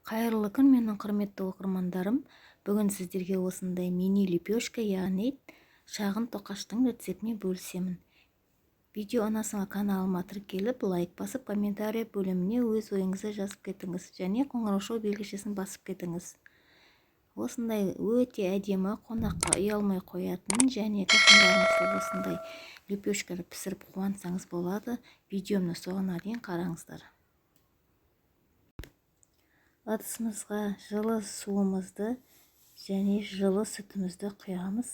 Қайырлы күн, менің құрметті оқырмандарым. Бүгін сіздерге осындай мини лепешка, яғни шағын тоқаштың рецептімен бөлісемін. Видео ұнасыңа каналыма тіркеліп, лайк басып, комментарий бөліміне өз ойыңызды жазып кетіңіз және қоңыраушау белгішесін басып кетіңіз. Осындай өте әдемі, қонаққа ұялмай қоятын және жақындарыңызға осындай лепешканы пісіріп қуансаңыз болады. Видеомны соңына дейін қараңыздар. Ыдысымызға жылы суымызды және жылы сүтімізді құямыз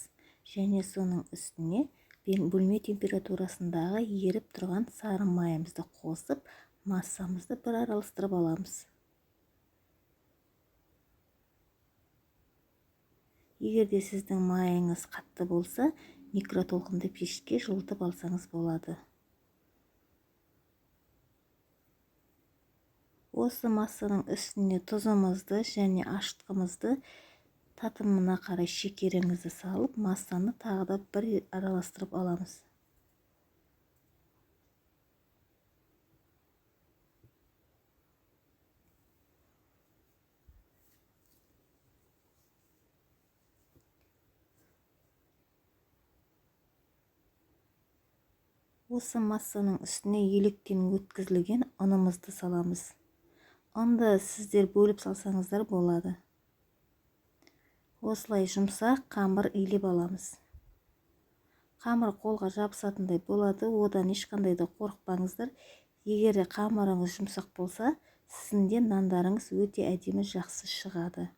және соның үстіне бөлме температурасындағы еріп тұрған сары майымызды қосып, массамызды бір араластырып аламыз. Егер де сіздің майыңыз қатты болса, микротолқынды пешке жылытып алсаңыз болады. Осы массаның үстіне тұзымызды және ашытқымызды татымына қарай шекеріңізді салып, массаны тағы да бір араластырып аламыз. Осы массаның үстіне електен өткізілген ұнымызды саламыз. Ұнды сіздер бөліп салсаңыздар болады. Осылай жұмсақ қамыр илеп аламыз. Қамыр қолға жабысатындай болады, одан ешқандай да қорықпаңыздар. Егер қамырыңыз жұмсақ болса, сіздің де нандарыңыз өте әдемі жақсы шығады.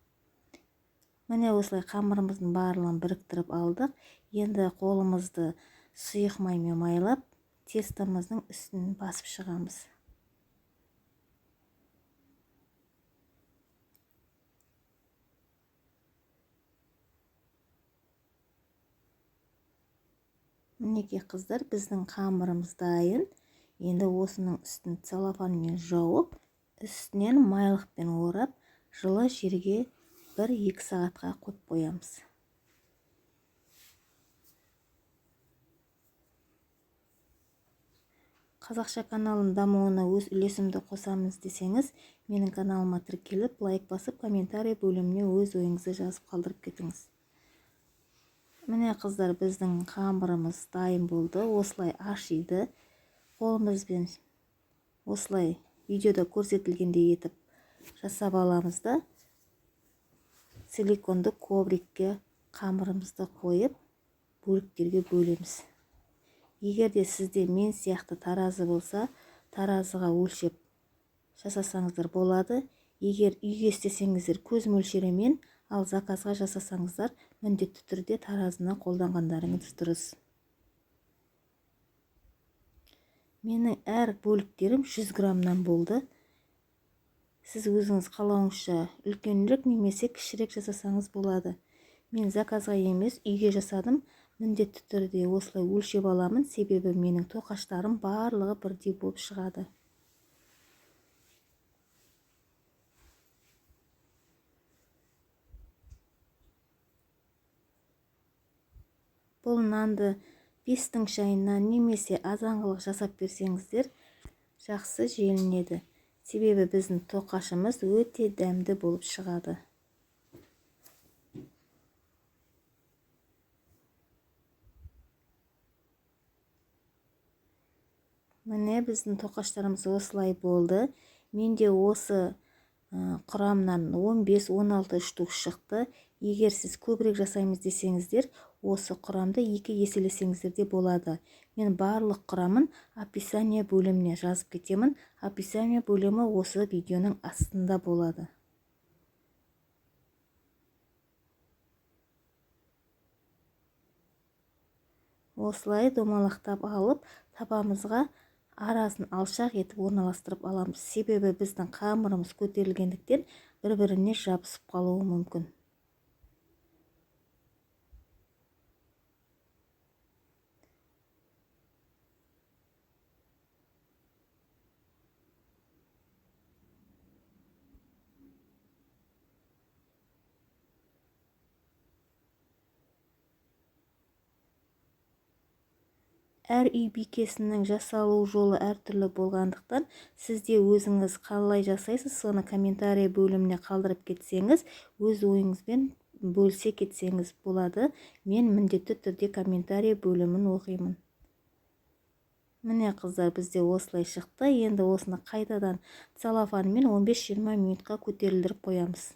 Міне осылай қамырымыздың барлығын біріктіріп алдық. Енді қолымызды сұйық маймен майлап, тестомыздың үстін басып шығамыз. Мінекей қыздар, біздің қамырымыз дайын. Енді осының үстін целлофанмен жауып, үстінен майлықпен орап, жылы жерге 1-2 сағатқа қойып қоямыз. Қазақша каналының дамуына өз үлесімді қосамыз десеңіз, менің каналыма тіркеліп, лайк басып, комментарий бөліміне өз ойыңызды жазып қалдырып кетіңіз. Міне қыздар, біздің қамырымыз дайын болды. Осылай ашиды. Қолымызбен осылай видеода көрсетілгендей етіп жасап аламыз да, силиконды коврикке қамырымызды қойып, бөліктерге бөлеміз. Егер де сізде мен сияқты таразы болса, таразыға өлшеп жасасаңыздар болады. Егер үйге істесеңіздер көз мөлшерімен, ал заказға жасасаңыздар міндетті түрде таразыны қолданғандарыңыз дұрыс. Менің әр бөліктерім 100 граммнан болды. Сіз өзіңіз қалауыңызша үлкенірек немесе кішірек жасасаңыз болады. Мен заказға емес, үйге жасадым. Міндетті түрде осылай өлшеп аламын, себебі менің тоқаштарым барлығы бірдей болып шығады. Бұл нанды 5-тің шайына немесе азанғылық жасап берсеңіздер, жақсы желінеді. Себебі біздің тоқашымыз өте дәмді болып шығады. Міне біздің тоқаштарымыз осылай болды. Менде осы құрамнан 15-16 штук шықты. Егер сіз көбірек жасаймыз десеңіздер, осы құрамды 2 еселесеңіздер де болады. Мен барлық құрамын описание бөліміне жазып кетемін. Описание бөлімі осы видеоның астында болады. Осылай домалақтап алып, табамызға арасын алшақ етіп орналастырып аламыз. Себебі біздің қамырымыз көтерілгендіктен бір-біріне жабысып қалуы мүмкін. Әр үй бикесінің жасалу жолы әртүрлі болғандықтан, сізде өзіңіз қалай жасайсыз, соны комментарий бөліміне қалдырып кетсеңіз, өз ойыңызбен бөлісе кетсеңіз болады. Мен міндетті түрде комментарий бөлімін оқимын. Міне қыздар, бізде осылай шықты. Енді осыны қайтадан целлофанмен 15-20 минутқа көтерілдіріп қоямыз.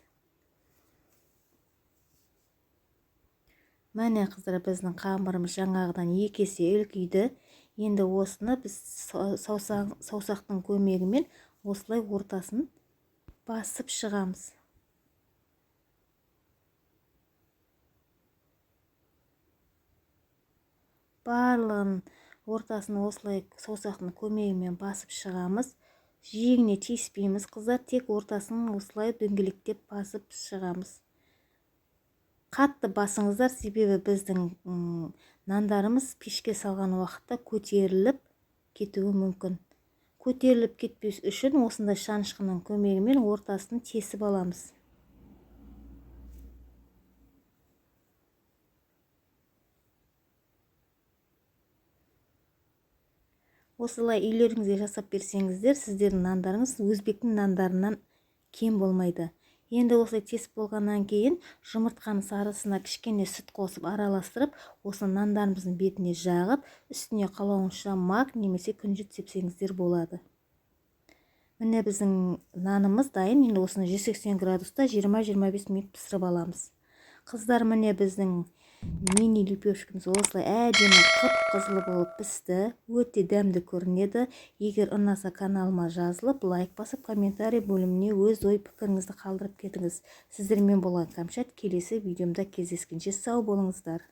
Міне қыздар, біздің қамырымыз жаңағыдан 2 есе үлкейді. Енді осыны біз саусақтың көмегімен осылай ортасын басып шығамыз. Барлығын ортасын осылай саусақтың көмегімен басып шығамыз. Жиегіне тиіспейміз қыздар, тек ортасын осылай дөңгелектеп басып шығамыз. Қатты басыңыздар, себебі біздің нандарымыз пешке салған уақытта көтеріліп кетуі мүмкін. Көтеріліп кетпес үшін осындай шанышқының көмегімен ортасын тесіп аламыз. Осылай үйлеріңізге жасап берсеңіздер, сіздердің нандарыңыз өзбектің нандарынан кем болмайды. Енді осылай тесіп болғаннан кейін жұмыртқаның сарысына кішкене сүт қосып араластырып, осы нандарымыздың бетіне жағып, үстіне қалауынша мак немесе күнжіт сепсеңіздер болады. Міне біздің нанымыз дайын. Енді осыны 180 градуста 20-25 минут пісіріп аламыз. Қыздар, міне біздің мини лепешкамыз осылай әдемі қып-қызыл болып пісті. Өте дәмді көрінеді. Егер ұнаса, каналыма жазылып, лайк басып, комментарий бөліміне өз ой пікіріңізді қалдырып кетіңіз. Сіздермен болған Кәмшат, келесі видеомда кездескенше сау болыңыздар.